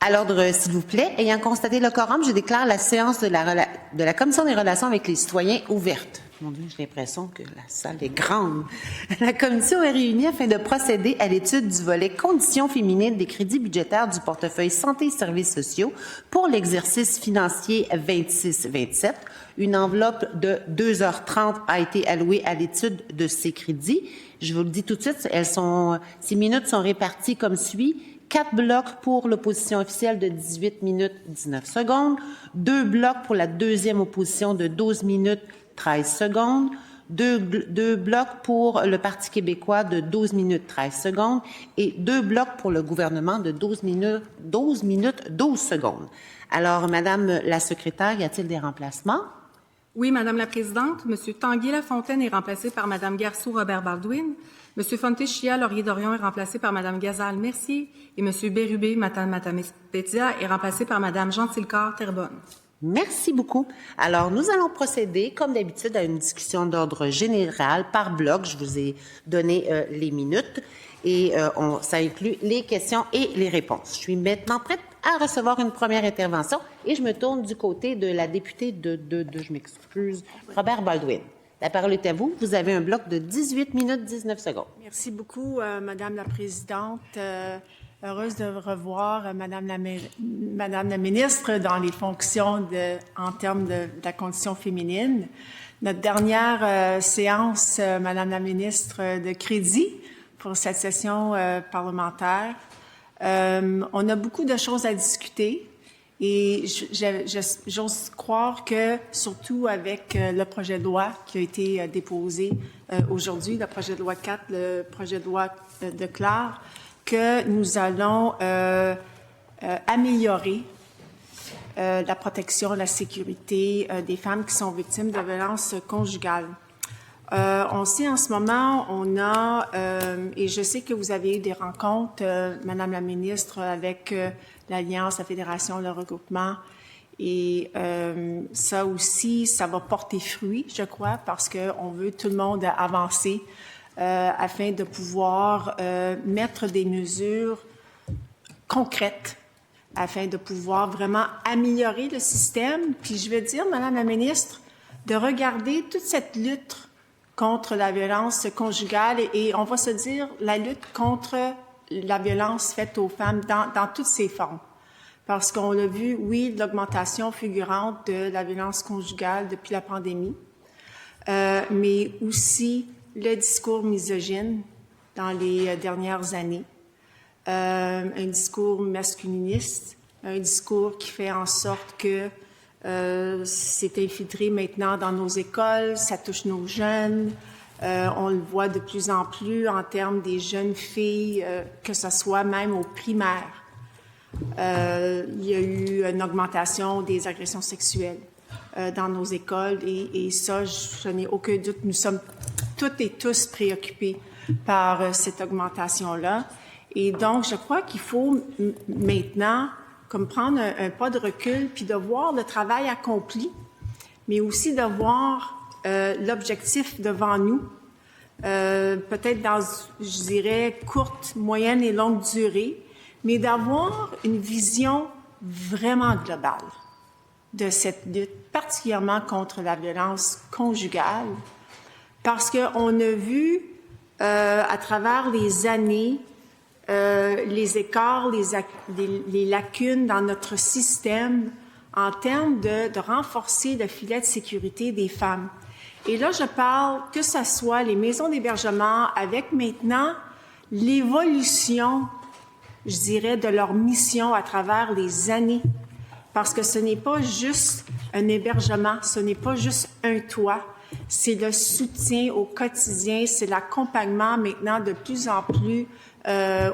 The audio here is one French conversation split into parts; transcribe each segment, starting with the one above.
À l'ordre, s'il vous plaît. Ayant constaté le quorum, je déclare la séance de la Commission des relations avec les citoyens ouverte. Mon Dieu, j'ai l'impression que la salle est grande. La Commission est réunie afin de procéder à l'étude du volet conditions féminines des crédits budgétaires du portefeuille santé et services sociaux pour l'exercice financier 26-27. Une enveloppe de 2h30 a été allouée à l'étude de ces crédits. Je vous le dis tout de suite, ces minutes sont réparties comme suit. 4 blocs pour l'opposition officielle de 18 minutes 19 secondes, 2 blocs pour la deuxième opposition de 12 minutes 13 secondes, 2 blocs pour le Parti québécois de 12 minutes 13 secondes et 2 blocs pour le gouvernement de 12 minutes 12 secondes. Alors, Madame la secrétaire, y a-t-il des remplacements? Oui, Madame la Présidente. Monsieur Tanguy-Lafontaine est remplacé par Madame Garceau-Robert-Baldwin. Monsieur Fonté-Chia-Laurier-Dorion est remplacé par Madame Gazal-Mercier et Monsieur Bérubé Matane-Matapédia est remplacé par Madame Gentilcar-Terrebonne. Merci beaucoup. Alors, nous allons procéder, comme d'habitude, à une discussion d'ordre général par bloc. Je vous ai donné les minutes et ça inclut les questions et les réponses. Je suis maintenant prête à recevoir une première intervention et je me tourne du côté de la députée je m'excuse, Robert Baldwin. La parole est à vous. Vous avez un bloc de 18 minutes 19 secondes. Merci beaucoup, Madame la Présidente. Heureuse de revoir Madame la ministre dans les fonctions en termes de la condition féminine. Notre dernière séance, Madame la ministre, de crédit pour cette session parlementaire. On a beaucoup de choses à discuter. Et j'ose croire que, surtout avec le projet de loi qui a été déposé aujourd'hui, le projet de loi 4, le projet de loi de Clare, que nous allons améliorer la protection, la sécurité des femmes qui sont victimes de violences conjugales. On sait en ce moment, on a, et je sais que vous avez eu des rencontres, Madame la ministre, avec l'Alliance, la Fédération, le regroupement, et ça aussi, ça va porter fruit, je crois, parce qu'on veut tout le monde avancer afin de pouvoir mettre des mesures concrètes afin de pouvoir vraiment améliorer le système. Puis je veux dire, Madame la ministre, de regarder toute cette lutte contre la violence conjugale et on va se dire la lutte contre la violence faite aux femmes dans toutes ses formes. Parce qu'on l'a vu, oui, l'augmentation fulgurante de la violence conjugale depuis la pandémie, mais aussi le discours misogyne dans les dernières années, un discours masculiniste, un discours qui fait en sorte que c'est infiltré maintenant dans nos écoles, ça touche nos jeunes. On le voit de plus en plus en termes des jeunes filles, que ce soit même au primaire. Il y a eu une augmentation des agressions sexuelles dans nos écoles et ça, je n'ai aucun doute, nous sommes toutes et tous préoccupés par cette augmentation-là. Et donc, je crois qu'il faut maintenant comme prendre un pas de recul puis de voir le travail accompli, mais aussi de voir l'objectif devant nous, peut-être dans, je dirais, courte, moyenne et longue durée, mais d'avoir une vision vraiment globale de cette lutte, particulièrement contre la violence conjugale, parce qu'on a vu à travers les années les écarts, les lacunes dans notre système en termes de renforcer le filet de sécurité des femmes. Et là, je parle que ce soit les maisons d'hébergement avec maintenant l'évolution, je dirais, de leur mission à travers les années. Parce que ce n'est pas juste un hébergement, ce n'est pas juste un toit, c'est le soutien au quotidien, c'est l'accompagnement maintenant de plus en plus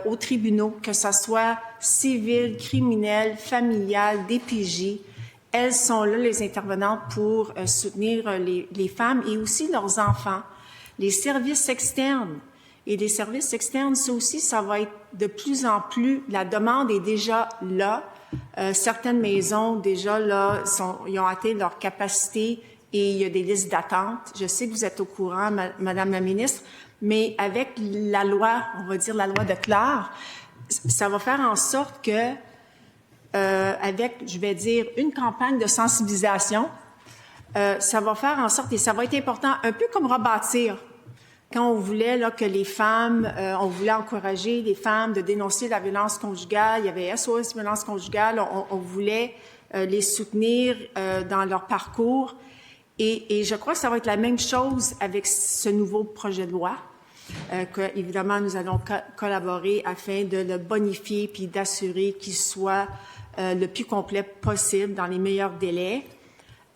aux tribunaux, que ce soit civil, criminel, familial, DPJ. Elles sont là, les intervenantes, pour soutenir les femmes et aussi leurs enfants. Les services externes. Et les services externes, ça aussi, ça va être de plus en plus, la demande est déjà là. Certaines maisons, déjà là, ils ont atteint leur capacité et il y a des listes d'attente. Je sais que vous êtes au courant, Madame la ministre, mais avec la loi, on va dire la loi de Clare, ça va faire en sorte que avec, je vais dire, une campagne de sensibilisation. Ça va faire en sorte, et ça va être important, un peu comme rebâtir. Quand on voulait là, que les femmes, on voulait encourager les femmes de dénoncer la violence conjugale, il y avait SOS violence conjugale, on voulait les soutenir dans leur parcours. Et je crois que ça va être la même chose avec ce nouveau projet de loi, que évidemment nous allons collaborer afin de le bonifier puis d'assurer qu'il soit le plus complet possible dans les meilleurs délais.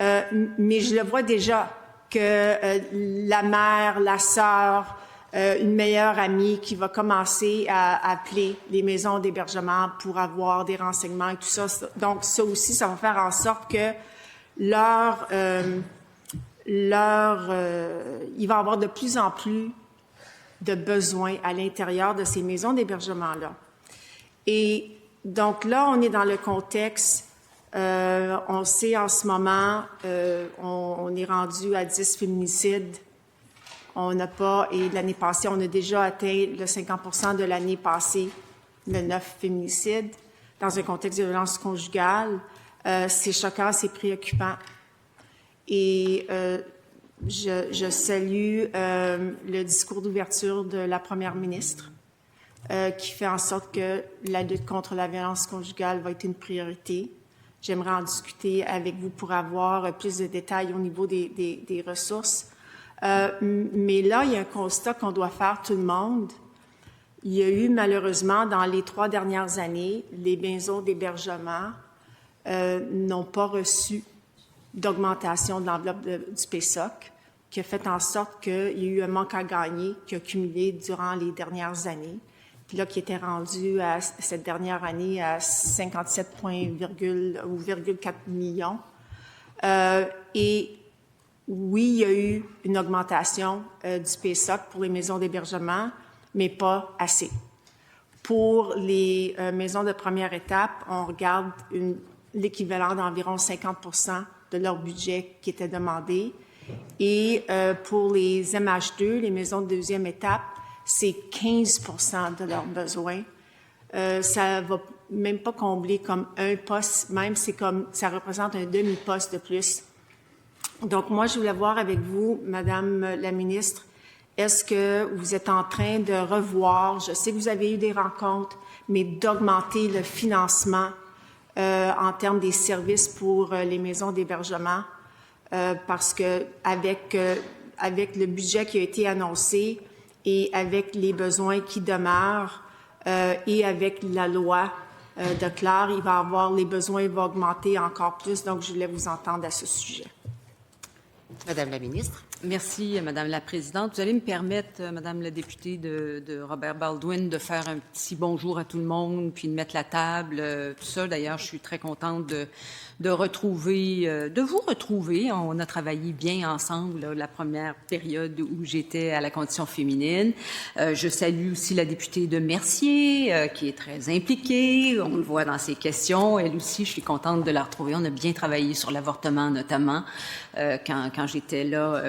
Mais je le vois déjà que la mère, la sœur, une meilleure amie qui va commencer à appeler les maisons d'hébergement pour avoir des renseignements et tout ça. Donc, ça aussi, ça va faire en sorte que il va y avoir de plus en plus de besoins à l'intérieur de ces maisons d'hébergement-là. Et donc là, on est dans le contexte. On sait en ce moment, on est rendu à 10 féminicides. On n'a pas, et l'année passée, on a déjà atteint le 50% de l'année passée, le 9 féminicides, dans un contexte de violence conjugale. C'est choquant, c'est préoccupant. Et je salue le discours d'ouverture de la première ministre, qui fait en sorte que la lutte contre la violence conjugale va être une priorité. J'aimerais en discuter avec vous pour avoir plus de détails au niveau des ressources. Mais là, il y a un constat qu'on doit faire tout le monde. Il y a eu malheureusement, dans les 3 dernières années, les maisons d'hébergement n'ont pas reçu d'augmentation de l'enveloppe du PSOC, qui a fait en sorte qu'il y a eu un manque à gagner qui a cumulé durant les dernières années. Puis là, qui était rendu à cette dernière année à 57,4 millions. Et oui, il y a eu une augmentation du PSOC pour les maisons d'hébergement, mais pas assez. Pour les maisons de première étape, on regarde l'équivalent d'environ 50% de leur budget qui était demandé. Et pour les MH2, les maisons de deuxième étape, c'est 15% de leurs besoins. Ça va même pas combler comme un poste, même c'est comme ça représente un demi-poste de plus. Donc moi, je voulais voir avec vous, Madame la ministre, est-ce que vous êtes en train de revoir, je sais que vous avez eu des rencontres, mais d'augmenter le financement en termes des services pour les maisons d'hébergement, parce que avec le budget qui a été annoncé, et avec les besoins qui demeurent et avec la loi de Clare, il va avoir les besoins vont augmenter encore plus. Donc, je voulais vous entendre à ce sujet. Madame la ministre. Merci, Madame la Présidente. Vous allez me permettre, Madame la députée de Robert Baldwin, de faire un petit bonjour à tout le monde, puis de mettre la table, tout ça. D'ailleurs, je suis très contente de vous retrouver. On a travaillé bien ensemble là, la première période où j'étais à la condition féminine. Je salue aussi la députée de Mercier, qui est très impliquée. On le voit dans ses questions. Elle aussi, je suis contente de la retrouver. On a bien travaillé sur l'avortement, notamment, quand j'étais là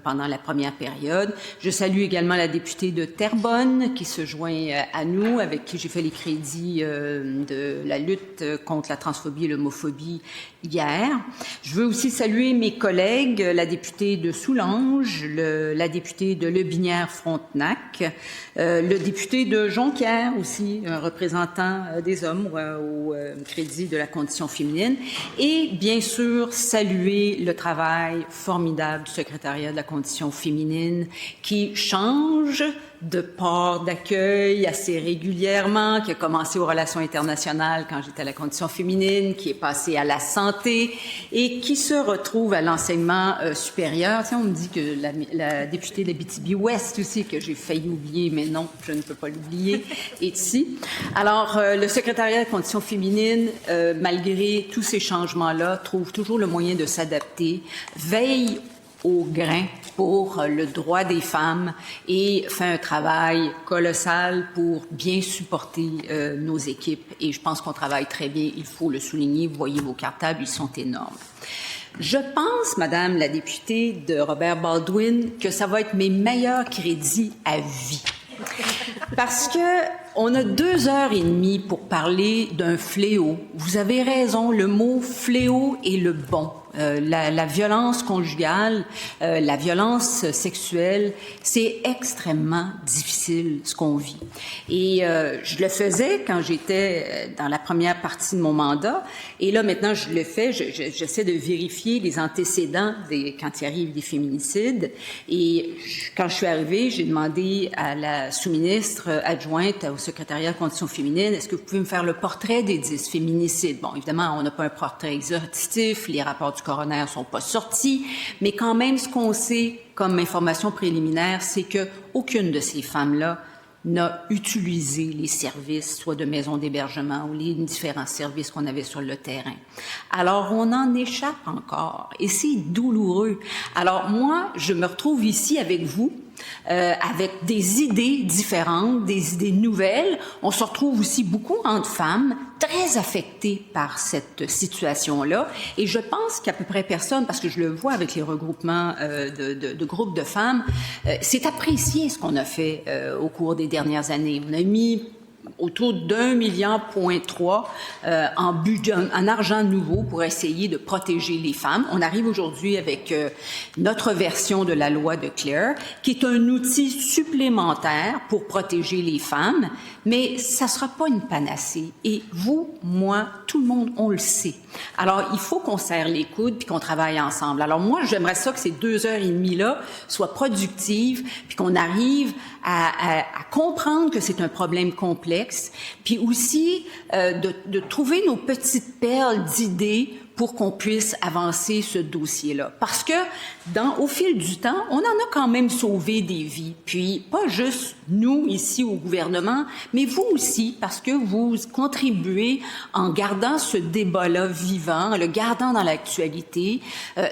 pendant la première période. Je salue également la députée de Terrebonne, qui se joint à nous, avec qui j'ai fait les crédits de la lutte contre la transphobie et l'homophobie hier. Je veux aussi saluer mes collègues, la députée de Soulanges, la députée de Lebinière-Frontenac, le député de Jonquière aussi, un représentant des hommes au crédit de la condition féminine, et bien sûr saluer le travail formidable du secrétariat de la condition féminine qui change de port d'accueil assez régulièrement, qui a commencé aux relations internationales quand j'étais à la condition féminine, qui est passé à la santé et qui se retrouve à l'enseignement supérieur. Tiens, on me dit que la députée de l'Abitibi-Ouest aussi, que j'ai failli oublier, mais non, je ne peux pas l'oublier, est ici. Alors, le secrétariat de la condition féminine, malgré tous ces changements-là, trouve toujours le moyen de s'adapter, veille au grain pour le droit des femmes et fait un travail colossal pour bien supporter nos équipes. Et je pense qu'on travaille très bien, il faut le souligner. Vous voyez vos cartables, ils sont énormes. Je pense, Madame la députée de Robert Baldwin, que ça va être mes meilleurs crédits à vie. Parce que On a 2 heures et demie pour parler d'un fléau. Vous avez raison, le mot fléau est le bon. La violence conjugale, la violence sexuelle, c'est extrêmement difficile ce qu'on vit. Et je le faisais quand j'étais dans la première partie de mon mandat. Et là, maintenant, je le fais. J'essaie de vérifier les antécédents quand il arrive des féminicides. Et quand je suis arrivée, j'ai demandé à la sous-ministre adjointe au secrétariat de conditions féminines, est-ce que vous pouvez me faire le portrait des 10 féminicides? Bon, évidemment, on n'a pas un portrait exhaustif, les rapports du coroner sont pas sortis, mais quand même, ce qu'on sait comme information préliminaire, c'est que aucune de ces femmes-là n'a utilisé les services, soit de maisons d'hébergement ou les différents services qu'on avait sur le terrain. Alors, on en échappe encore et c'est douloureux. Alors, moi, je me retrouve ici avec vous, avec des idées différentes, des idées nouvelles. On se retrouve aussi beaucoup entre femmes très affectées par cette situation-là. Et je pense qu'à peu près personne, parce que je le vois avec les regroupements de groupes de femmes, c'est apprécié ce qu'on a fait au cours des dernières années. On a mis autour d'1,3 milliard en budget, en argent nouveau pour essayer de protéger les femmes. On arrive aujourd'hui avec notre version de la loi de Claire, qui est un outil supplémentaire pour protéger les femmes, mais ça sera pas une panacée. Et vous, moi, tout le monde, on le sait. Alors, il faut qu'on serre les coudes puis qu'on travaille ensemble. Alors, moi, j'aimerais ça que ces 2 heures et demie-là soient productives puis qu'on arrive à comprendre que c'est un problème complexe, puis aussi de trouver nos petites perles d'idées pour qu'on puisse avancer ce dossier-là. Parce que, au fil du temps, on en a quand même sauvé des vies. Puis, pas juste nous, ici, au gouvernement, mais vous aussi, parce que vous contribuez en gardant ce débat-là vivant, en le gardant dans l'actualité.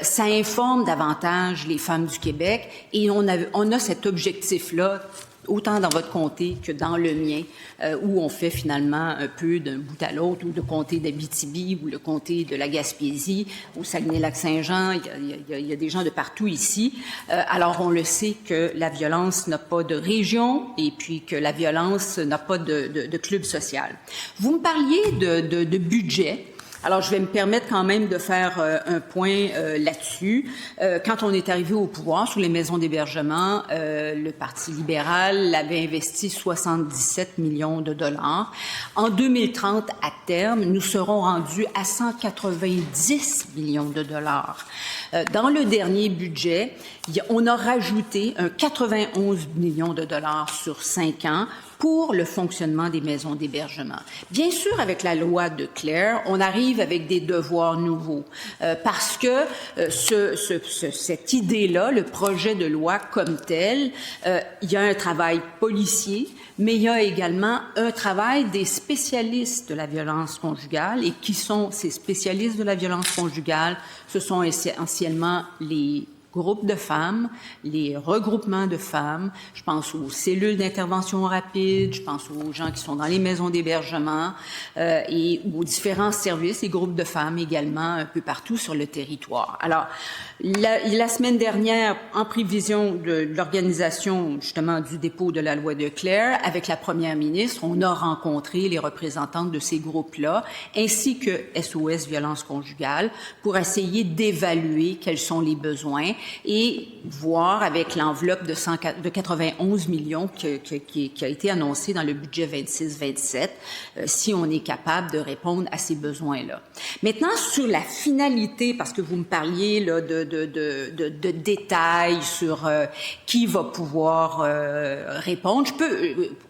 Ça informe davantage les femmes du Québec et on a cet objectif-là autant dans votre comté que dans le mien, où on fait finalement un peu d'un bout à l'autre, ou le comté d'Abitibi, ou le comté de la Gaspésie, au Saguenay-Lac-Saint-Jean, il y a des gens de partout ici. Alors, on le sait que la violence n'a pas de région, et puis que la violence n'a pas de club social. Vous me parliez de budget. Alors, je vais me permettre quand même de faire un point là-dessus. Quand on est arrivé au pouvoir sur les maisons d'hébergement, le Parti libéral avait investi 77 millions de dollars. En 2030, à terme, nous serons rendus à 190 millions de dollars. Dans le dernier budget, on a rajouté un 91 millions de dollars sur 5 ans pour le fonctionnement des maisons d'hébergement. Bien sûr, avec la loi de Claire, on arrive avec des devoirs nouveaux parce que cette idée-là, le projet de loi comme tel, il y a un travail policier, mais il y a également un travail des spécialistes de la violence conjugale. Et qui sont ces spécialistes de la violence conjugale? Ce sont essentiellement les groupes de femmes, les regroupements de femmes, je pense aux cellules d'intervention rapide, je pense aux gens qui sont dans les maisons d'hébergement et aux différents services, les groupes de femmes également un peu partout sur le territoire. Alors, la semaine dernière, en prévision de l'organisation justement du dépôt de la loi de Claire, avec la première ministre, on a rencontré les représentantes de ces groupes-là, ainsi que SOS Violence conjugale, pour essayer d'évaluer quels sont les besoins et voir avec l'enveloppe de 91 millions qui a été annoncée dans le budget 26-27, si on est capable de répondre à ces besoins-là. Maintenant, sur la finalité, parce que vous me parliez là, de détails sur qui va pouvoir répondre,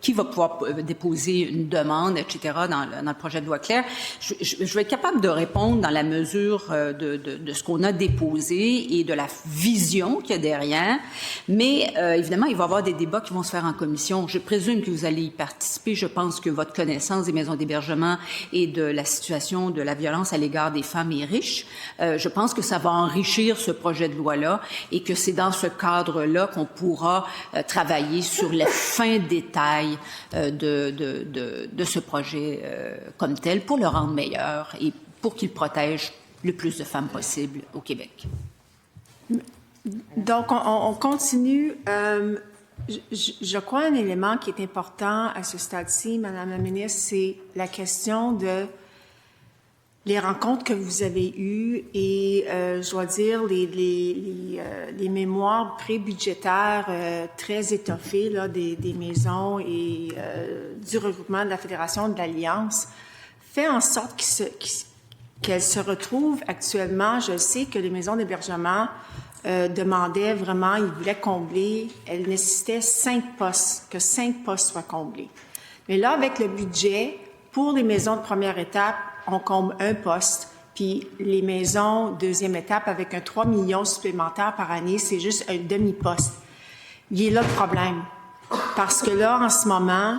qui va pouvoir déposer une demande, etc., dans le projet de loi Claire, je vais être capable de répondre dans la mesure de ce qu'on a déposé et de la vision qu'il y a derrière, mais évidemment, il va y avoir des débats qui vont se faire en commission. Je présume que vous allez y participer. Je pense que votre connaissance des maisons d'hébergement et de la situation de la violence à l'égard des femmes est riche. Je pense que ça va enrichir ce projet de loi-là et que c'est dans ce cadre-là qu'on pourra travailler sur les fins détails de ce projet comme tel pour le rendre meilleur et pour qu'il protège le plus de femmes possible au Québec. Donc, on continue. Je crois un élément qui est important à ce stade-ci, Madame la ministre, c'est la question de les rencontres que vous avez eues et, je dois dire, les mémoires pré-budgétaires très étoffées là, des maisons et du regroupement de la Fédération de l'Alliance fait en sorte qu'elles se retrouvent actuellement. Je sais que les maisons d'hébergement demandaient vraiment, ils voulaient combler, elles nécessitaient 5 postes, que 5 postes soient comblés. Mais là, avec le budget, pour les maisons de première étape, on comble 1 poste, puis les maisons deuxième étape, avec un 3 millions supplémentaires par année, c'est juste un demi-poste. Il est là le problème. Parce que là, en ce moment,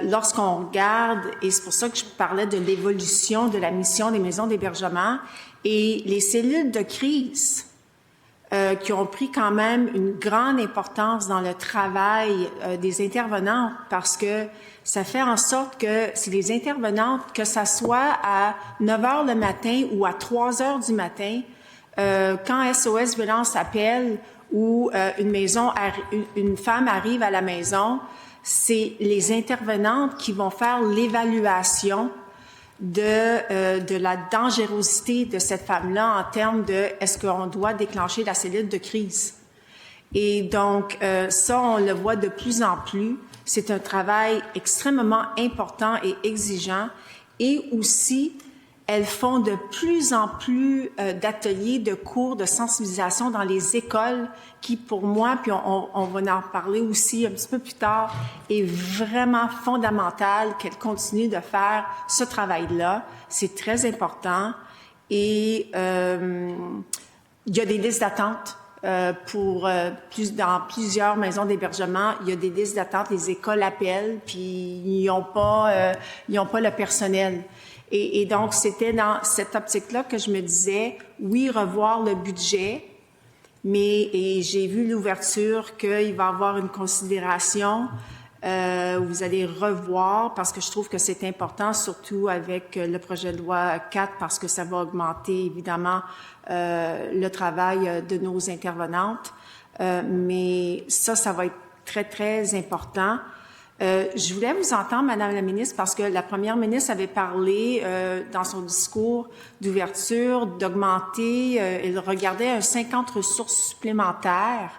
lorsqu'on regarde, et c'est pour ça que je parlais de l'évolution de la mission des maisons d'hébergement, et les cellules de crise qui ont pris quand même une grande importance dans le travail des intervenantes, parce que ça fait en sorte que c'est les intervenantes, que ça soit à 9 heures le matin ou à 3 heures du matin, quand SOS Violence appelle ou une femme arrive à la maison, c'est les intervenantes qui vont faire l'évaluation de la dangerosité de cette femme-là en termes de est-ce qu'on doit déclencher la cellule de crise. Et donc, ça, on le voit de plus en plus. C'est un travail extrêmement important et exigeant. Et aussi, elles font de plus en plus d'ateliers, de cours de sensibilisation dans les écoles qui, pour moi, puis on va en parler aussi un petit peu plus tard, est vraiment fondamental qu'elles continuent de faire ce travail-là. C'est très important. Et il y a des listes d'attente. Dans plusieurs maisons d'hébergement, il y a des listes d'attente, les écoles appellent, puis ils n'ont pas le personnel. Et donc, c'était dans cette optique-là que je me disais, oui, revoir le budget, et j'ai vu l'ouverture qu'il va y avoir une considération où vous allez revoir, parce que je trouve que c'est important, surtout avec le projet de loi 4, parce que ça va augmenter, évidemment, le travail de nos intervenantes. Mais ça va être très, très important. Je voulais vous entendre, Madame la ministre, parce que la première ministre avait parlé dans son discours d'ouverture d'augmenter, elle regardait 50 ressources supplémentaires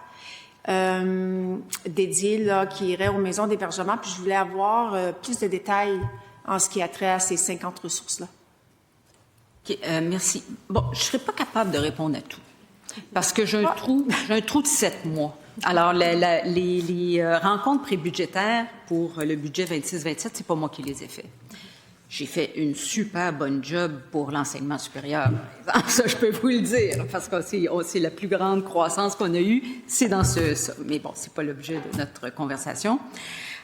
dédiées là, qui iraient aux maisons d'hébergement, puis je voulais avoir plus de détails en ce qui a trait à ces 50 ressources-là. Okay, merci. Bon, je ne serais pas capable de répondre à tout, parce que j'ai un trou de 7 mois. Alors, les rencontres prébudgétaires pour le budget 26-27, c'est pas moi qui les ai fait. J'ai fait une super bonne job pour l'enseignement supérieur. Ça, je peux vous le dire, parce que c'est la plus grande croissance qu'on a eue, c'est dans ça. Mais bon, c'est pas l'objet de notre conversation.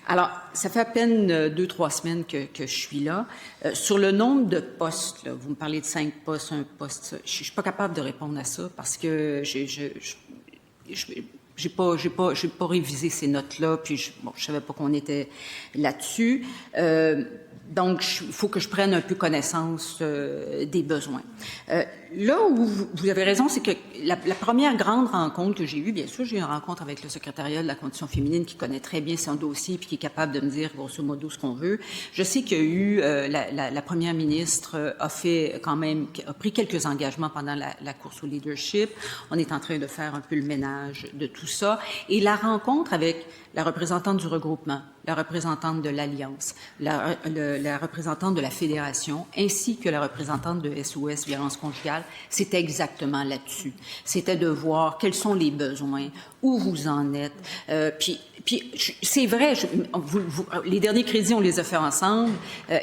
Alors, ça fait à peine 2-3 semaines que je suis là. Sur le nombre de postes, là, vous me parlez de 5 postes, 1 poste, je suis pas capable de répondre à ça parce que j'ai pas révisé ces notes-là, puis je savais pas qu'on était là-dessus. Donc, il faut que je prenne un peu connaissance des besoins. Là où vous avez raison, c'est que la première grande rencontre que j'ai eue, bien sûr, j'ai eu une rencontre avec le secrétariat de la condition féminine qui connaît très bien son dossier puis qui est capable de me dire grosso modo ce qu'on veut. Je sais qu'il y a eu la première ministre a pris quelques engagements pendant la course au leadership. On est en train de faire un peu le ménage de tout ça. Et la rencontre avec la représentante du regroupement, la représentante de l'Alliance, la représentante de la Fédération, ainsi que la représentante de SOS Violence conjugale, c'était exactement là-dessus. C'était de voir quels sont les besoins, où vous en êtes. Puis c'est vrai, les derniers crédits, on les a fait ensemble.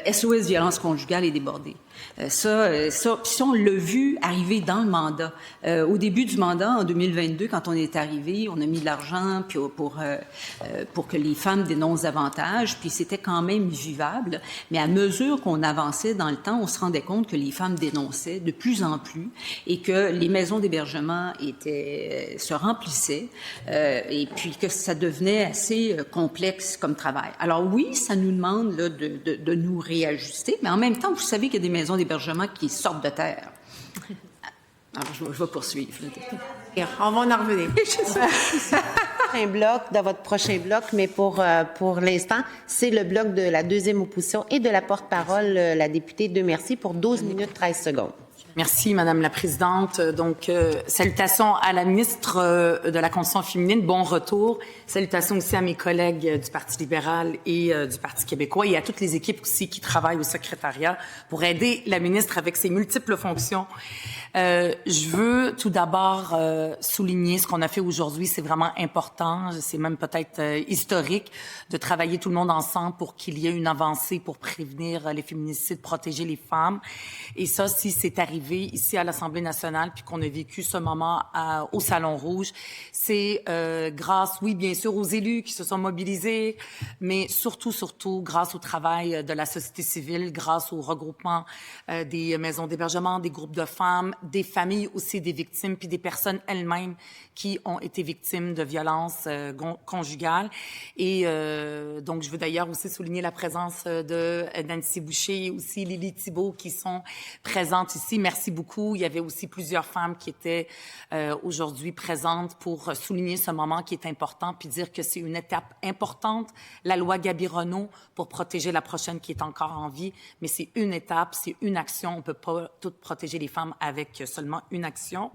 SOS Violence conjugale est débordé. Puis on l'a vu arriver dans le mandat. Au début du mandat, en 2022, quand on est arrivé, on a mis de l'argent pour que les femmes dénoncent davantage, puis c'était quand même vivable. Mais à mesure qu'on avançait dans le temps, on se rendait compte que les femmes dénonçaient de plus en plus et que les maisons d'hébergement se remplissaient et puis que ça devenait assez complexe comme travail. Alors oui, ça nous demande là, de nous réajuster, mais en même temps, vous savez qu'il y a des maisons d'hébergement qui sortent de terre. Alors, je vais poursuivre. On va en revenir. prochain bloc, dans votre prochain bloc, mais pour l'instant, c'est le bloc de la deuxième opposition et de la porte-parole, la députée de Merci, pour 12 minutes 13 secondes. Merci, Madame la Présidente. Donc, salutations à la ministre de la Condition féminine. Bon retour. Salutations aussi à mes collègues du Parti libéral et du Parti québécois et à toutes les équipes aussi qui travaillent au secrétariat pour aider la ministre avec ses multiples fonctions. Je veux tout d'abord souligner ce qu'on a fait aujourd'hui. C'est vraiment important. C'est même peut-être historique de travailler tout le monde ensemble pour qu'il y ait une avancée pour prévenir les féminicides, protéger les femmes. Et ça, si c'est arrivé ici à l'Assemblée nationale, puis qu'on a vécu ce moment au Salon Rouge, c'est grâce, oui, bien sûr, aux élus qui se sont mobilisés, mais surtout grâce au travail de la société civile, grâce au regroupement des maisons d'hébergement, des groupes de femmes, des familles aussi des victimes, puis des personnes elles-mêmes qui ont été victimes de violences conjugales. Et donc, je veux d'ailleurs aussi souligner la présence de Nancy Boucher et aussi Lily Thibault qui sont présentes ici. Merci beaucoup. Il y avait aussi plusieurs femmes qui étaient aujourd'hui présentes pour souligner ce moment qui est important puis dire que c'est une étape importante, la loi Gabironneau, pour protéger la prochaine qui est encore en vie. Mais c'est une étape, c'est une action. On ne peut pas toutes protéger les femmes avec seulement une action.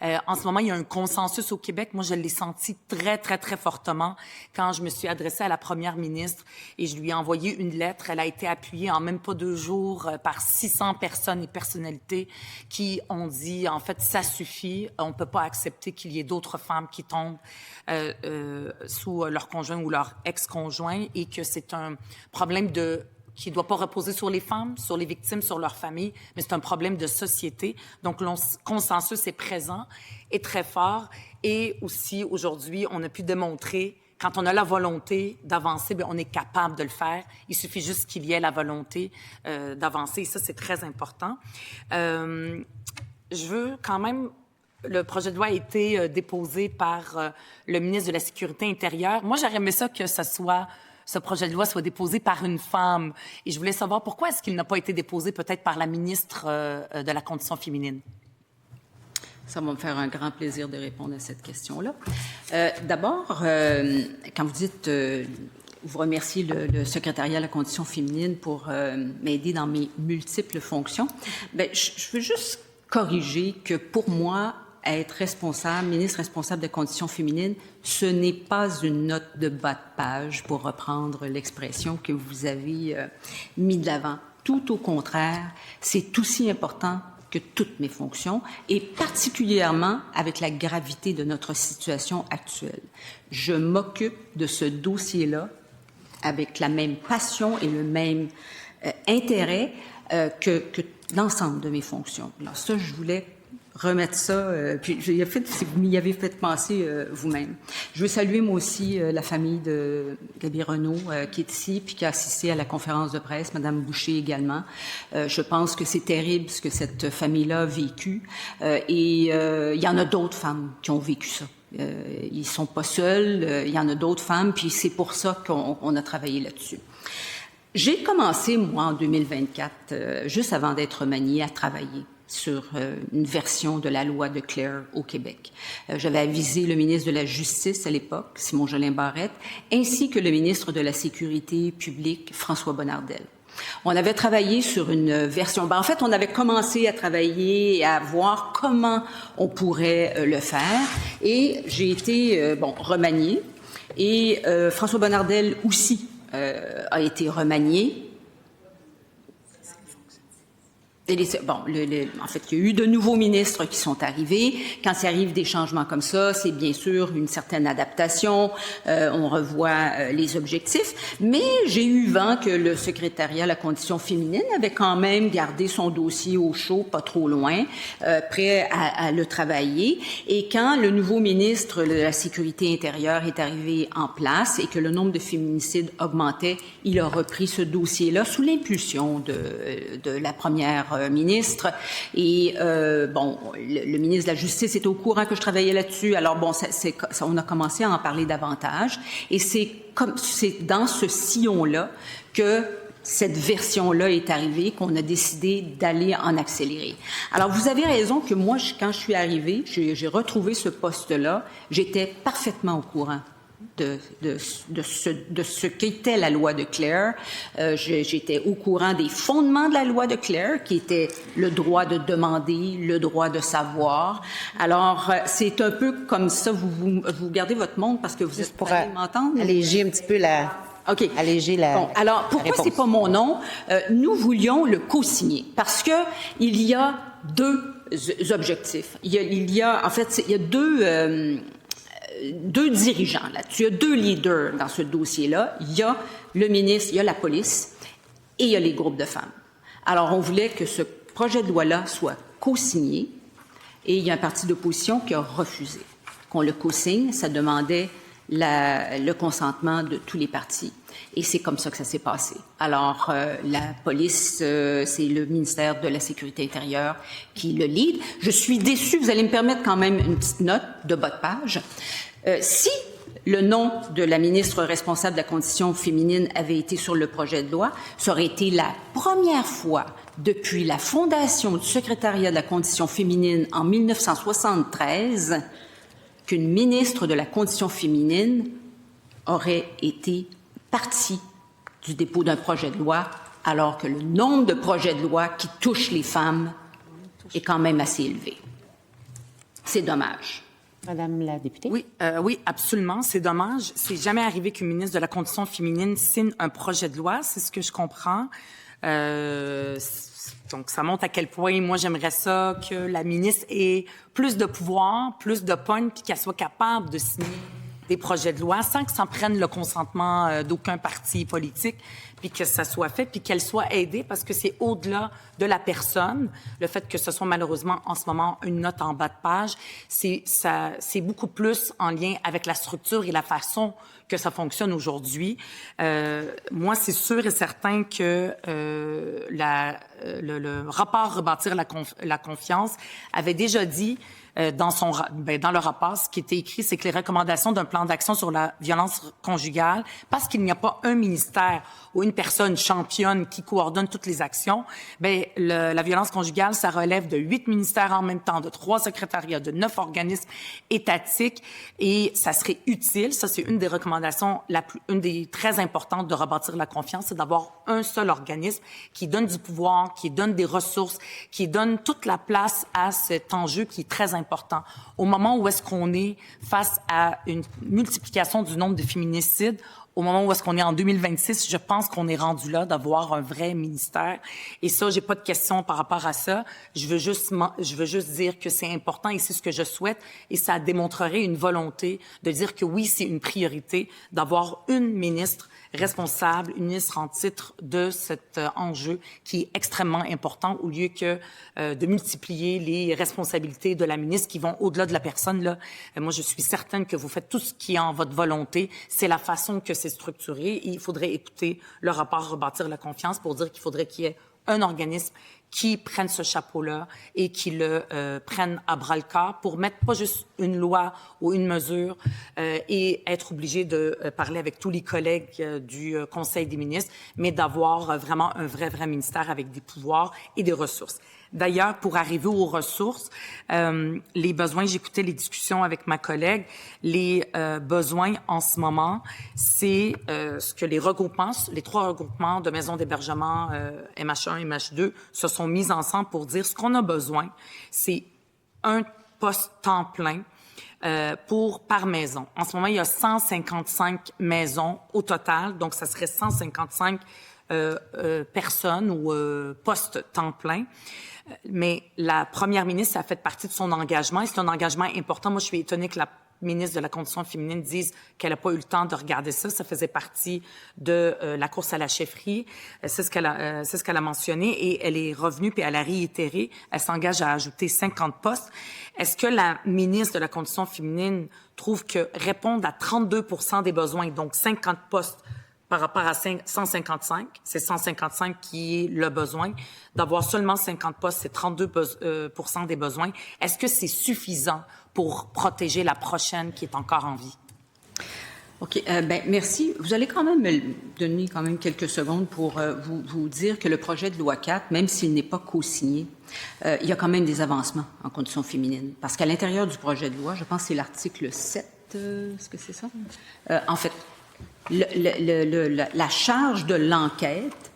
En ce moment, il y a un consensus au Québec. Moi, je l'ai senti très, très, très fortement quand je me suis adressée à la première ministre et je lui ai envoyé une lettre. Elle a été appuyée en même pas 2 jours par 600 personnes et personnalités qui ont dit, en fait, ça suffit. On ne peut pas accepter qu'il y ait d'autres femmes qui tombent sous leur conjoint ou leur ex-conjoint et que c'est un problème qui ne doit pas reposer sur les femmes, sur les victimes, sur leur famille, mais c'est un problème de société. Donc, le consensus est présent et très fort. Et aussi, aujourd'hui, on a pu démontrer, quand on a la volonté d'avancer, bien, on est capable de le faire. Il suffit juste qu'il y ait la volonté d'avancer. Et ça, c'est très important. Je veux quand même... Le projet de loi a été déposé par le ministre de la Sécurité intérieure. Moi, j'aurais aimé ça que ce projet de loi soit déposé par une femme. Et je voulais savoir pourquoi est-ce qu'il n'a pas été déposé peut-être par la ministre de la Condition féminine. Ça va me faire un grand plaisir de répondre à cette question-là. D'abord, quand vous dites, vous remerciez le secrétariat à la Condition féminine pour m'aider dans mes multiples fonctions, bien, je veux juste corriger que pour moi, être responsable, ministre responsable des conditions féminines, ce n'est pas une note de bas de page, pour reprendre l'expression que vous avez mis de l'avant. Tout au contraire, c'est aussi important que toutes mes fonctions, et particulièrement avec la gravité de notre situation actuelle. Je m'occupe de ce dossier-là avec la même passion et le même intérêt que l'ensemble de mes fonctions. Alors ça, je voulais remettre ça, puis si vous m'y avez fait penser vous-même. Je veux saluer moi aussi la famille de Gabironneau qui est ici, puis qui a assisté à la conférence de presse, Madame Boucher également. Je pense que c'est terrible ce que cette famille-là a vécu, et il y en a d'autres femmes qui ont vécu ça. Ils sont pas seuls, il y en a d'autres femmes, puis c'est pour ça qu'on a travaillé là-dessus. J'ai commencé, moi, en 2024, juste avant d'être remaniée, à travailler sur une version de la loi de Claire au Québec. J'avais avisé le ministre de la Justice à l'époque, Simon Jolin Barrette, ainsi que le ministre de la Sécurité publique, François Bonnardel. On avait travaillé sur une version... Ben, en fait, on avait commencé à travailler et à voir comment on pourrait le faire. Et j'ai été, remaniée. Et François Bonnardel aussi a été remanié. En fait, il y a eu de nouveaux ministres qui sont arrivés. Quand il arrive des changements comme ça, c'est bien sûr une certaine adaptation. On revoit les objectifs. Mais j'ai eu vent que le secrétariat à la Condition féminine avait quand même gardé son dossier au chaud, pas trop loin, prêt à le travailler. Et quand le nouveau ministre de la Sécurité intérieure est arrivé en place et que le nombre de féminicides augmentait, il a repris ce dossier-là sous l'impulsion de la première ministre. Et le ministre de la Justice est au courant que je travaillais là-dessus. Alors on a commencé à en parler davantage. Et c'est dans ce sillon-là que cette version-là est arrivée, qu'on a décidé d'aller en accéléré. Alors, vous avez raison que moi, quand je suis arrivée, j'ai retrouvé ce poste-là, j'étais parfaitement au courant de ce qu'était la loi de Clare. J'étais au courant des fondements de la loi de Clare, qui était le droit de demander, le droit de savoir. Alors, c'est un peu comme ça, vous gardez votre monde parce que vous êtes pour m'entendre? alléger un petit peu OK. Alléger la. Bon, alors, pourquoi c'est pas mon nom? Nous voulions le co-signer parce que il y a deux objectifs. Il y a deux dirigeants là-dessus. Il y a deux leaders dans ce dossier-là. Il y a le ministre, il y a la police et il y a les groupes de femmes. Alors, on voulait que ce projet de loi-là soit co-signé et il y a un parti d'opposition qui a refusé qu'on le co-signe. Ça demandait le consentement de tous les partis. Et c'est comme ça que ça s'est passé. Alors, la police, c'est le ministère de la Sécurité intérieure qui le lead. Je suis déçue, vous allez me permettre quand même une petite note de bas de page. Si le nom de la ministre responsable de la condition féminine avait été sur le projet de loi, ça aurait été la première fois depuis la fondation du secrétariat de la condition féminine en 1973 qu'une ministre de la condition féminine aurait été partie du dépôt d'un projet de loi, alors que le nombre de projets de loi qui touchent les femmes est quand même assez élevé. C'est dommage. Madame la députée? Oui, absolument. C'est dommage. C'est jamais arrivé qu'une ministre de la Condition féminine signe un projet de loi. C'est ce que je comprends. Donc, ça montre à quel point, moi, j'aimerais ça que la ministre ait plus de pouvoir, plus de pogne, puis qu'elle soit capable de signer des projets de loi sans que ça prenne le consentement d'aucun parti politique, puis que ça soit fait, puis qu'elle soit aidée, parce que c'est au-delà de la personne. Le fait que ce soit malheureusement en ce moment une note en bas de page, c'est beaucoup plus en lien avec la structure et la façon que ça fonctionne aujourd'hui. Moi, c'est sûr et certain que le rapport Rebâtir la confiance avait déjà dit dans le rapport, ce qui était écrit, c'est que les recommandations d'un plan d'action sur la violence conjugale, parce qu'il n'y a pas un ministère ou une personne championne qui coordonne toutes les actions, la violence conjugale, ça relève de 8 ministères en même temps, de 3 secrétariats, de 9 organismes étatiques, et ça serait utile, ça c'est une des recommandations, une des très importantes de Rebâtir la confiance, c'est d'avoir un seul organisme qui donne du pouvoir, qui donne des ressources, qui donne toute la place à cet enjeu qui est très important. Au moment où est-ce qu'on est face à une multiplication du nombre de féminicides, au moment où est-ce qu'on est en 2026, je pense qu'on est rendu là d'avoir un vrai ministère. Et ça, j'ai pas de questions par rapport à ça. Je veux juste dire que c'est important et c'est ce que je souhaite. Et ça démontrerait une volonté de dire que oui, c'est une priorité d'avoir une ministre responsable, une ministre en titre de cet enjeu qui est extrêmement important au lieu que de multiplier les responsabilités de la ministre qui vont au-delà de la personne. Là, moi, je suis certaine que vous faites tout ce qui est en votre volonté. C'est la façon que c'est structuré et il faudrait écouter le rapport Rebâtir la confiance pour dire qu'il faudrait qu'il y ait un organisme qui prenne ce chapeau-là et qui le prenne à bras-le-corps pour mettre pas juste une loi ou une mesure et être obligé de parler avec tous les collègues du Conseil des ministres, mais d'avoir vraiment un vrai ministère avec des pouvoirs et des ressources. D'ailleurs, pour arriver aux ressources, les besoins, j'écoutais les discussions avec ma collègue, les besoins en ce moment, c'est ce que les 3 regroupements de maisons d'hébergement MH1 et MH2 se sont mis ensemble pour dire ce qu'on a besoin, c'est un poste temps plein par maison. En ce moment, il y a 155 maisons au total, donc ça serait 155 personnes ou postes temps plein. Mais la première ministre, ça a fait partie de son engagement et c'est un engagement important. Moi, je suis étonnée que la ministre de la Condition féminine dise qu'elle n'a pas eu le temps de regarder ça. Ça faisait partie de la course à la chefferie. C'est ce qu'elle a mentionné et elle est revenue puis elle a réitéré. Elle s'engage à ajouter 50 postes. Est-ce que la ministre de la Condition féminine trouve que répondre à 32% des besoins, donc 50 postes, par rapport à 155, c'est 155 qui est le besoin. D'avoir seulement 50 postes, c'est 32% des besoins. Est-ce que c'est suffisant pour protéger la prochaine qui est encore en vie? OK. Merci. Vous allez quand même me donner quelques secondes pour vous dire que le projet de loi 4, même s'il n'est pas co-signé, il y a quand même des avancements en conditions féminines. Parce qu'à l'intérieur du projet de loi, je pense que c'est l'article 7, est-ce que c'est ça? En fait, la charge de l'enquête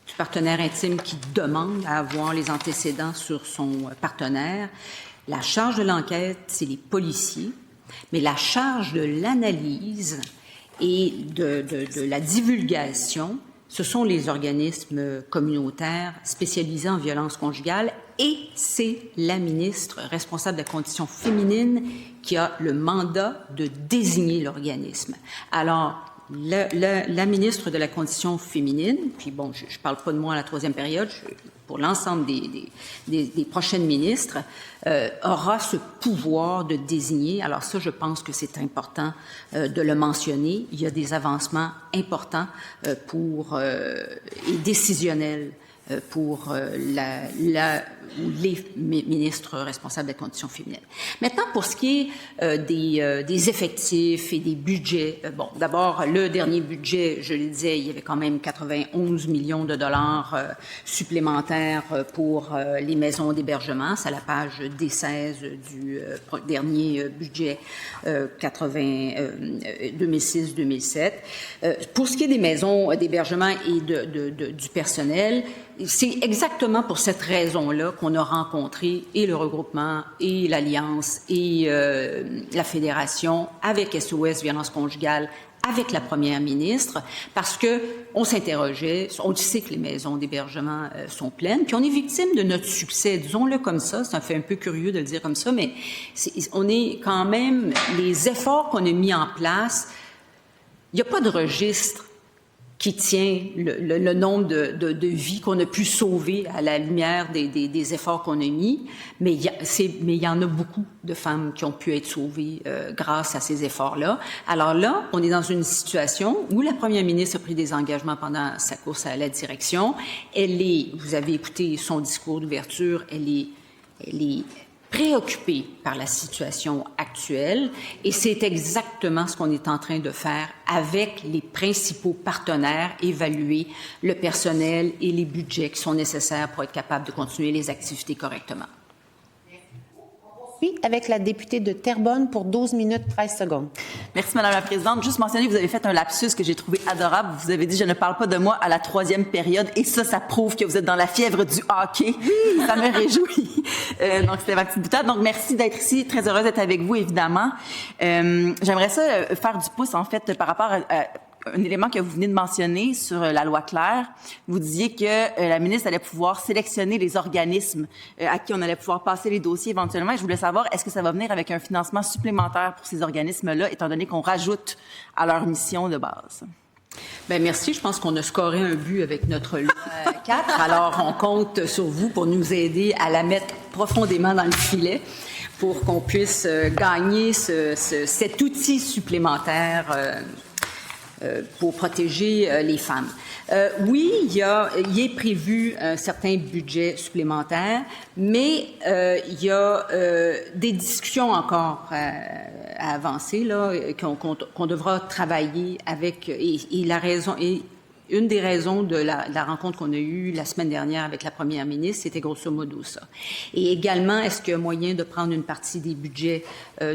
du partenaire intime qui demande à avoir les antécédents sur son partenaire, la charge de l'enquête, c'est les policiers, mais la charge de l'analyse et de la divulgation, ce sont les organismes communautaires spécialisés en violence conjugale et c'est la ministre responsable de la condition féminine qui a le mandat de désigner l'organisme. Alors, la ministre de la Condition féminine, puis bon, je parle pas de moi à la troisième période, pour l'ensemble des prochaines ministres, aura ce pouvoir de désigner. Alors ça, je pense que c'est important de le mentionner. Il y a des avancements importants et décisionnels pour les ministres responsables des conditions féminines. Maintenant, pour ce qui est des effectifs et des budgets, bon, d'abord, le dernier budget, je le disais, il y avait quand même 91 millions de dollars supplémentaires pour les maisons d'hébergement. C'est à la page D16 du dernier budget 2006-2007. Pour ce qui est des maisons d'hébergement et du personnel, c'est exactement pour cette raison-là qu'on a rencontré et le regroupement et l'Alliance et la Fédération avec SOS Violence conjugale, avec la première ministre, parce que on s'interrogeait, on sait que les maisons d'hébergement sont pleines, puis on est victime de notre succès, disons-le comme ça fait un peu curieux de le dire comme ça, mais on est quand même, les efforts qu'on a mis en place, il n'y a pas de registre qui tient le nombre de vies qu'on a pu sauver à la lumière des efforts qu'on a mis, mais il y en a beaucoup de femmes qui ont pu être sauvées grâce à ces efforts-là. Alors là, on est dans une situation où la première ministre a pris des engagements pendant sa course à la direction. Vous avez écouté son discours d'ouverture, elle est préoccupée par la situation actuelle et c'est exactement ce qu'on est en train de faire avec les principaux partenaires, évaluer le personnel et les budgets qui sont nécessaires pour être capable de continuer les activités correctement. Puis, avec la députée de Terrebonne pour 12 minutes 13 secondes. Merci, Madame la Présidente. Juste mentionner que vous avez fait un lapsus que j'ai trouvé adorable. Vous avez dit « Je ne parle pas de moi à la troisième période » et ça prouve que vous êtes dans la fièvre du hockey. Oui. Ça me réjouit. Donc, c'était ma petite boutade. Donc, merci d'être ici. Très heureuse d'être avec vous, évidemment. J'aimerais ça faire du pouce, en fait, par rapport à un élément que vous venez de mentionner sur la loi Claire. Vous disiez que la ministre allait pouvoir sélectionner les organismes à qui on allait pouvoir passer les dossiers éventuellement. Et je voulais savoir, est-ce que ça va venir avec un financement supplémentaire pour ces organismes-là, étant donné qu'on rajoute à leur mission de base? Bien, merci. Je pense qu'on a scoré un but avec notre loi 4. Alors, on compte sur vous pour nous aider à la mettre profondément dans le filet pour qu'on puisse gagner cet outil supplémentaire pour protéger les femmes. Oui, il est prévu un certain budget supplémentaire, mais il y a des discussions encore à avancer là, qu'on devra travailler avec et la raison et une des raisons de la rencontre qu'on a eue la semaine dernière avec la première ministre, c'était grosso modo ça. Et également, est-ce qu'il y a moyen de prendre une partie des budgets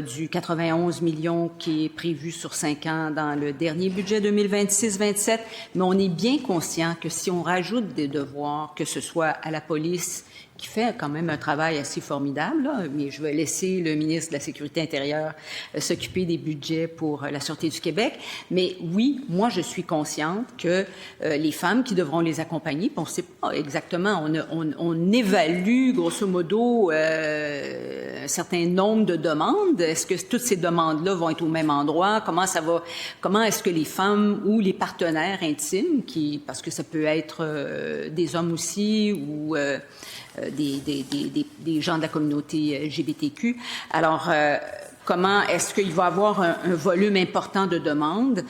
du 91 millions qui est prévu sur 5 ans dans le dernier budget 2026-27? Mais on est bien conscient que si on rajoute des devoirs, que ce soit à la police, qui fait quand même un travail assez formidable, là, mais je vais laisser le ministre de la Sécurité intérieure s'occuper des budgets pour la Sûreté du Québec. Mais oui, moi, je suis consciente que les femmes qui devront les accompagner, on ne sait pas exactement, on évalue grosso modo un certain nombre de demandes. Est-ce que toutes ces demandes-là vont être au même endroit? Comment est-ce que les femmes ou les partenaires intimes, parce que ça peut être des hommes aussi ou des gens de la communauté LGBTQ. Alors, comment est-ce qu'il va y avoir un volume important de demandes?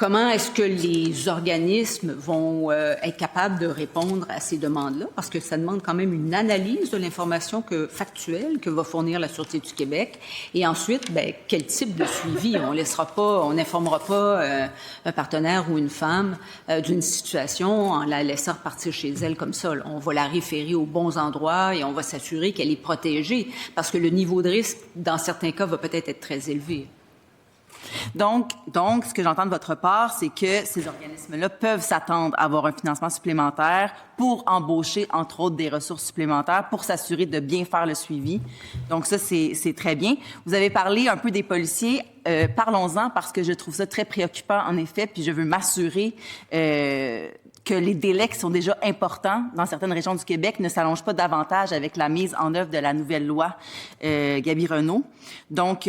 Comment est-ce que les organismes vont être capables de répondre à ces demandes-là? Parce que ça demande quand même une analyse de l'information factuelle que va fournir la Sûreté du Québec. Et ensuite, quel type de suivi? On n'informera pas un partenaire ou une femme d'une situation en la laissant repartir chez elle comme ça. On va la référer aux bons endroits et on va s'assurer qu'elle est protégée. Parce que le niveau de risque, dans certains cas, va peut-être être très élevé. Donc, ce que j'entends de votre part, c'est que ces organismes-là peuvent s'attendre à avoir un financement supplémentaire pour embaucher, entre autres, des ressources supplémentaires pour s'assurer de bien faire le suivi. Donc ça, c'est très bien. Vous avez parlé un peu des policiers. Parlons-en parce que je trouve ça très préoccupant, en effet, puis je veux m'assurer que les délais qui sont déjà importants dans certaines régions du Québec ne s'allongent pas davantage avec la mise en œuvre de la nouvelle loi Gaby Renaud. Donc,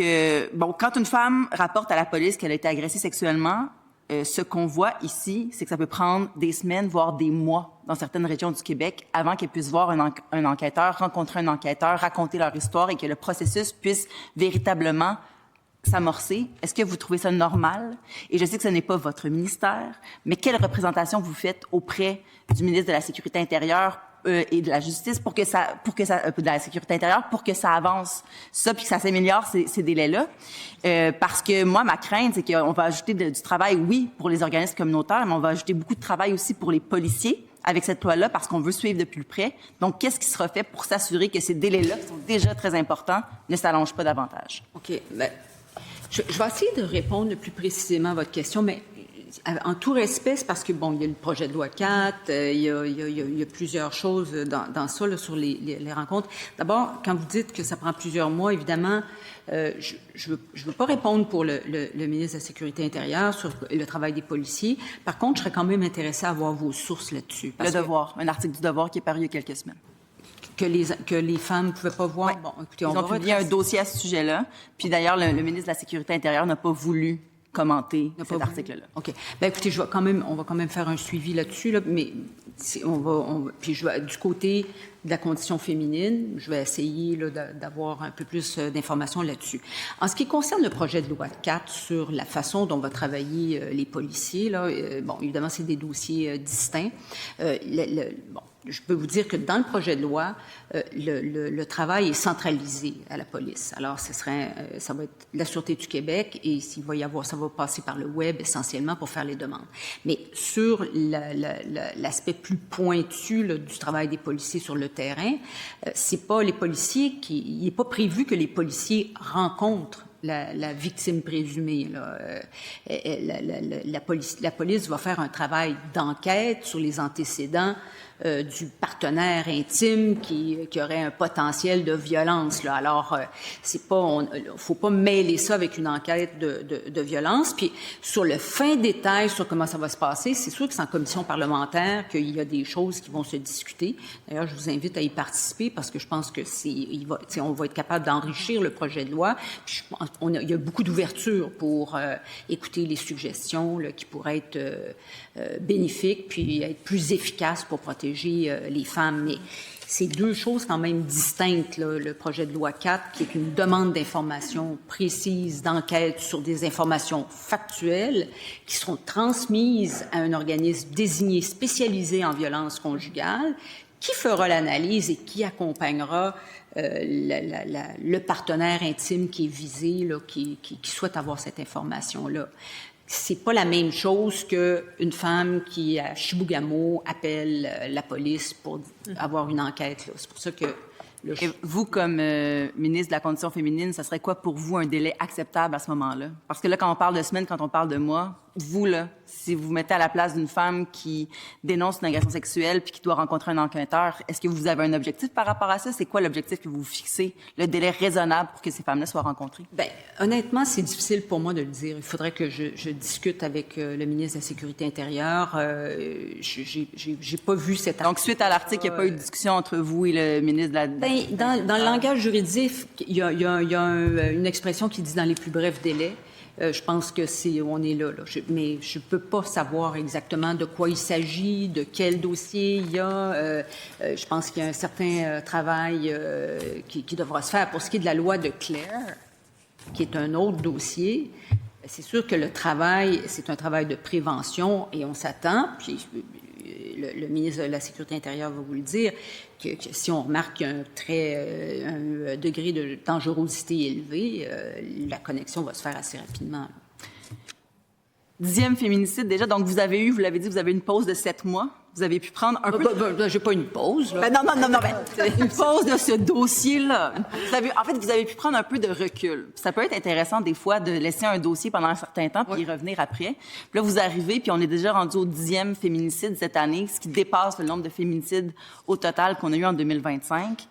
quand une femme rapporte à la police qu'elle a été agressée sexuellement, ce qu'on voit ici, c'est que ça peut prendre des semaines, voire des mois dans certaines régions du Québec avant qu'elles puissent voir un enquêteur, rencontrer un enquêteur, raconter leur histoire et que le processus puisse véritablement s'amorcer. Est-ce que vous trouvez ça normal? Et je sais que ce n'est pas votre ministère, mais quelle représentation vous faites auprès du ministre de la Sécurité intérieure et de la Justice de la Sécurité intérieure pour que ça avance, ça, puis que ça s'améliore ces délais-là? Parce que moi, ma crainte, c'est qu'on va ajouter du travail, oui, pour les organismes communautaires, mais on va ajouter beaucoup de travail aussi pour les policiers avec cette loi-là, parce qu'on veut suivre de plus près. Donc, qu'est-ce qui sera fait pour s'assurer que ces délais-là, qui sont déjà très importants, ne s'allongent pas davantage? OK. Je vais essayer de répondre le plus précisément à votre question, mais en tout respect, c'est parce que, il y a le projet de loi 4, il y a plusieurs choses dans ça, là, sur les rencontres. D'abord, quand vous dites que ça prend plusieurs mois, évidemment, je veux pas répondre pour le ministre de la Sécurité intérieure sur le travail des policiers. Par contre, je serais quand même intéressée à avoir vos sources là-dessus. Le Devoir, un article du Devoir qui est paru il y a quelques semaines. Que les femmes ne pouvaient pas voir. Ouais. Bon, écoutez, Ils ont publié un dossier à ce sujet-là. Puis d'ailleurs, le ministre de la Sécurité intérieure n'a pas voulu commenter cet article-là. OK. Écoutez, on va quand même faire un suivi là-dessus, là, mais puis du côté de la condition féminine, je vais essayer là, d'avoir un peu plus d'informations là-dessus. En ce qui concerne le projet de loi 4 sur la façon dont va travailler les policiers, là, évidemment, c'est des dossiers distincts. Je peux vous dire que dans le projet de loi, le travail est centralisé à la police. Alors, ça va être la Sûreté du Québec et ça va passer par le web essentiellement pour faire les demandes. Mais sur l'aspect plus pointu là, du travail des policiers sur le terrain, c'est pas les policiers il n'est pas prévu que les policiers rencontrent la victime présumée. Là. La police va faire un travail d'enquête sur les antécédents du partenaire intime qui aurait un potentiel de violence. Là. Alors, faut pas mêler ça avec une enquête de violence. Puis, sur le fin détail sur comment ça va se passer, c'est sûr que c'est en commission parlementaire qu'il y a des choses qui vont se discuter. D'ailleurs, je vous invite à y participer parce que je pense que on va être capable d'enrichir le projet de loi. Puis, il y a beaucoup d'ouverture pour écouter les suggestions là, qui pourraient être bénéfiques puis être plus efficaces pour protéger les femmes. Mais c'est deux choses quand même distinctes, là, le projet de loi 4, qui est une demande d'informations précises, d'enquête sur des informations factuelles qui seront transmises à un organisme désigné spécialisé en violence conjugale, qui fera l'analyse et qui accompagnera le partenaire intime qui est visé, là, qui souhaite avoir cette information-là. C'est pas la même chose qu'une femme qui, à Chibougamau, appelle la police pour avoir une enquête. Là. C'est pour ça que... Et vous, comme ministre de la Condition féminine, ça serait quoi pour vous un délai acceptable à ce moment-là? Parce que là, quand on parle de semaines, quand on parle de mois, vous, là, si vous vous mettez à la place d'une femme qui dénonce une agression sexuelle puis qui doit rencontrer un enquêteur, est-ce que vous avez un objectif par rapport à ça? C'est quoi l'objectif que vous fixez, le délai raisonnable pour que ces femmes-là soient rencontrées? Honnêtement, c'est difficile pour moi de le dire. Il faudrait que je discute avec le ministre de la Sécurité intérieure. J'ai pas vu cet article. Donc, suite à l'article, il n'y a pas eu de discussion entre vous et le ministre de la... Dans le langage juridique, il y a une expression qui dit « dans les plus brefs délais ». Je pense que on est là. Mais je peux pas savoir exactement de quoi il s'agit, de quel dossier il y a. Je pense qu'il y a un certain travail qui devra se faire. Pour ce qui est de la loi de Claire, qui est un autre dossier, C'est sûr que le travail, c'est un travail de prévention et on s'attend, puis le ministre de la Sécurité intérieure va vous le dire, que si on remarque un degré de dangerosité élevé, la connexion va se faire assez rapidement. 10e féminicide déjà, donc vous l'avez dit, vous avez une pause de 7 mois. Vous avez pu prendre un peu... J'ai pas une pause, là. Une pause de ce dossier-là. Vous avez pu prendre un peu de recul. Ça peut être intéressant, des fois, de laisser un dossier pendant un certain temps, puis y revenir après. Puis là, vous arrivez, puis on est déjà rendu au 10e féminicide cette année, ce qui dépasse le nombre de féminicides au total qu'on a eu en 2025.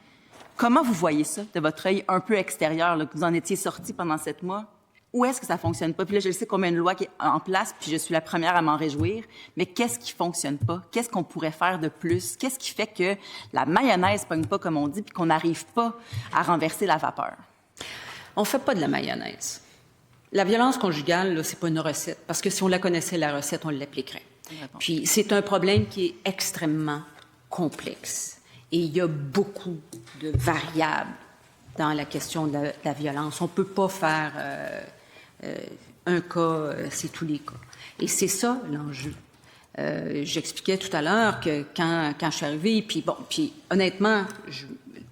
Comment vous voyez ça, de votre œil un peu extérieur, là, que vous en étiez sorti pendant 7 mois? Où est-ce que ça fonctionne pas? Puis là, je sais qu'on a une loi qui est en place, puis je suis la première à m'en réjouir. Mais qu'est-ce qui fonctionne pas? Qu'est-ce qu'on pourrait faire de plus? Qu'est-ce qui fait que la mayonnaise pogne pas, comme on dit, puis qu'on n'arrive pas à renverser la vapeur? On fait pas de la mayonnaise. La violence conjugale, là, c'est pas une recette. Parce que si on la connaissait, la recette, on l'appliquerait. Puis c'est un problème qui est extrêmement complexe. Et il y a beaucoup de variables dans la question de la violence. On peut pas faire... un cas, c'est tous les cas. Et c'est ça, l'enjeu. J'expliquais tout à l'heure que quand je suis arrivée, puis honnêtement,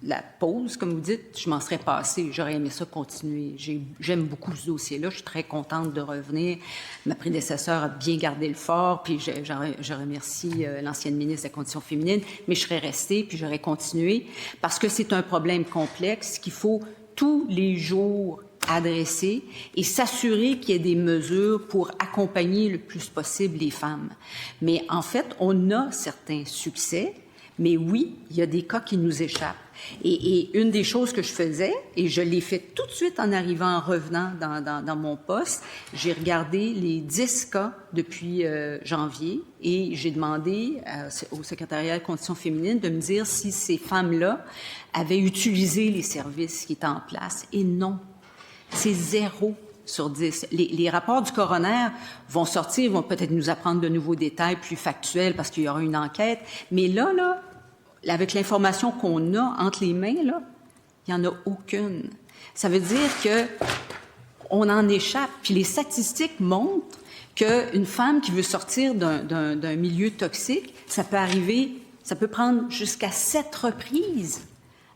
la pause, comme vous dites, je m'en serais passée. J'aurais aimé ça continuer. J'aime beaucoup ce dossier-là. Je suis très contente de revenir. Ma prédécesseur a bien gardé le fort, puis je remercie l'ancienne ministre de la Condition féminine, mais je serais restée, puis j'aurais continué, parce que c'est un problème complexe qu'il faut tous les jours adresser et s'assurer qu'il y ait des mesures pour accompagner le plus possible les femmes. Mais en fait, on a certains succès, mais oui, il y a des cas qui nous échappent. Et une des choses que je faisais, et je l'ai fait tout de suite en arrivant, en revenant dans mon poste, j'ai regardé les 10 cas depuis janvier et j'ai demandé au secrétariat de Condition féminine de me dire si ces femmes-là avaient utilisé les services qui étaient en place. Et non. C'est 0 sur 10. Les rapports du coroner vont sortir, vont peut-être nous apprendre de nouveaux détails plus factuels parce qu'il y aura une enquête. Mais là, avec l'information qu'on a entre les mains, là, il n'y en a aucune. Ça veut dire que on en échappe. Puis les statistiques montrent qu'une femme qui veut sortir d'un milieu toxique, ça peut prendre jusqu'à 7 reprises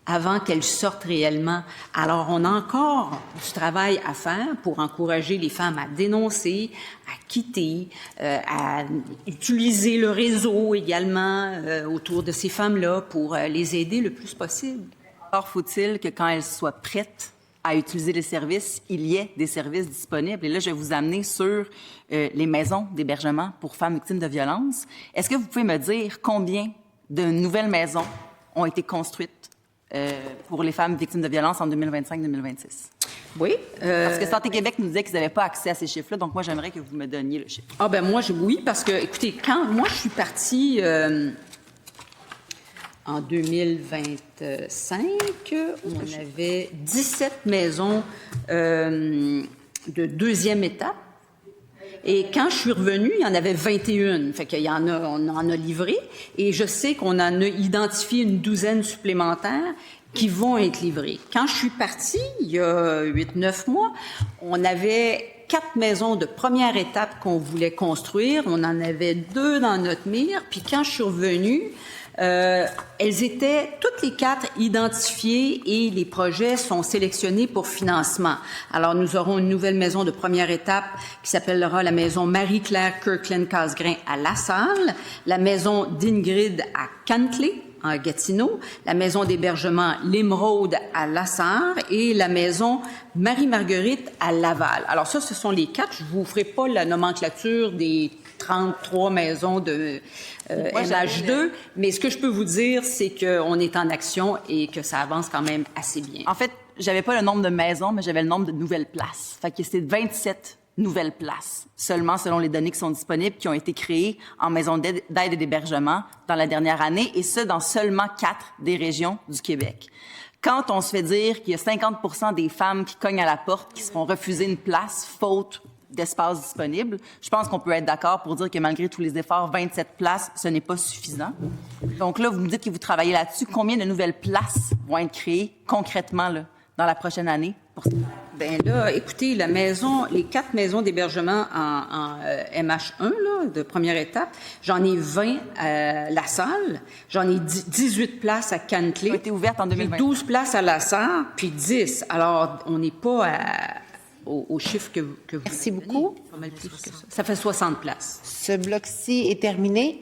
avant qu'elles sortent réellement. Alors, on a encore du travail à faire pour encourager les femmes à dénoncer, à quitter, à utiliser le réseau également autour de ces femmes-là pour les aider le plus possible. Or, faut-il que quand elles soient prêtes à utiliser les services, il y ait des services disponibles. Et là, je vais vous amener sur les maisons d'hébergement pour femmes victimes de violences. Est-ce que vous pouvez me dire combien de nouvelles maisons ont été construites pour les femmes victimes de violences en 2025-2026? Oui. Parce que Santé Québec nous disait qu'ils n'avaient pas accès à ces chiffres-là, donc moi, j'aimerais que vous me donniez le chiffre. Ah ben moi, oui, parce que, écoutez, quand moi, je suis partie en 2025, on avait 17 maisons de deuxième étape. Et quand je suis revenue, il y en avait 21. Fait qu'il y en a, on en a livré. Et je sais qu'on en a identifié une douzaine supplémentaires qui vont être livrées. Quand je suis partie, il y a 8-9 mois, on avait 4 maisons de première étape qu'on voulait construire. On en avait 2 dans notre mire. Puis quand je suis revenue, elles étaient toutes les 4 identifiées et les projets sont sélectionnés pour financement. Alors, nous aurons une nouvelle maison de première étape qui s'appellera la maison Marie-Claire Kirkland-Casgrain à La Salle, la maison d'Ingrid à Cantley, en Gatineau, la maison d'hébergement L'Émeraude à Lassar et la maison Marie-Marguerite à Laval. Alors ça, ce sont les 4. Je vous ferai pas la nomenclature des 33 maisons de MH2, mais ce que je peux vous dire, c'est qu'on est en action et que ça avance quand même assez bien. En fait, j'avais pas le nombre de maisons, mais j'avais le nombre de nouvelles places. Fait que c'est 27 nouvelles places, seulement selon les données qui sont disponibles, qui ont été créées en maison d'aide et d'hébergement dans la dernière année, et ce, dans seulement 4 des régions du Québec. Quand on se fait dire qu'il y a 50% des femmes qui cognent à la porte, qui se font refuser une place faute d'espace disponible, je pense qu'on peut être d'accord pour dire que malgré tous les efforts, 27 places, ce n'est pas suffisant. Donc là, vous me dites que vous travaillez là-dessus. Combien de nouvelles places vont être créées concrètement là, dans la prochaine année Ben là, écoutez, les 4 maisons d'hébergement en MH1, là, de première étape, j'en ai 20 à La Salle, j'en ai 18 places à Cantley. Qui ont été ouvertes en 2020. 12 places à La Sarre, puis 10. Alors, on n'est pas au chiffre que vous Merci avez donné. beaucoup. Pas mal plus que ça. Ça fait 60 places. Ce bloc-ci est terminé.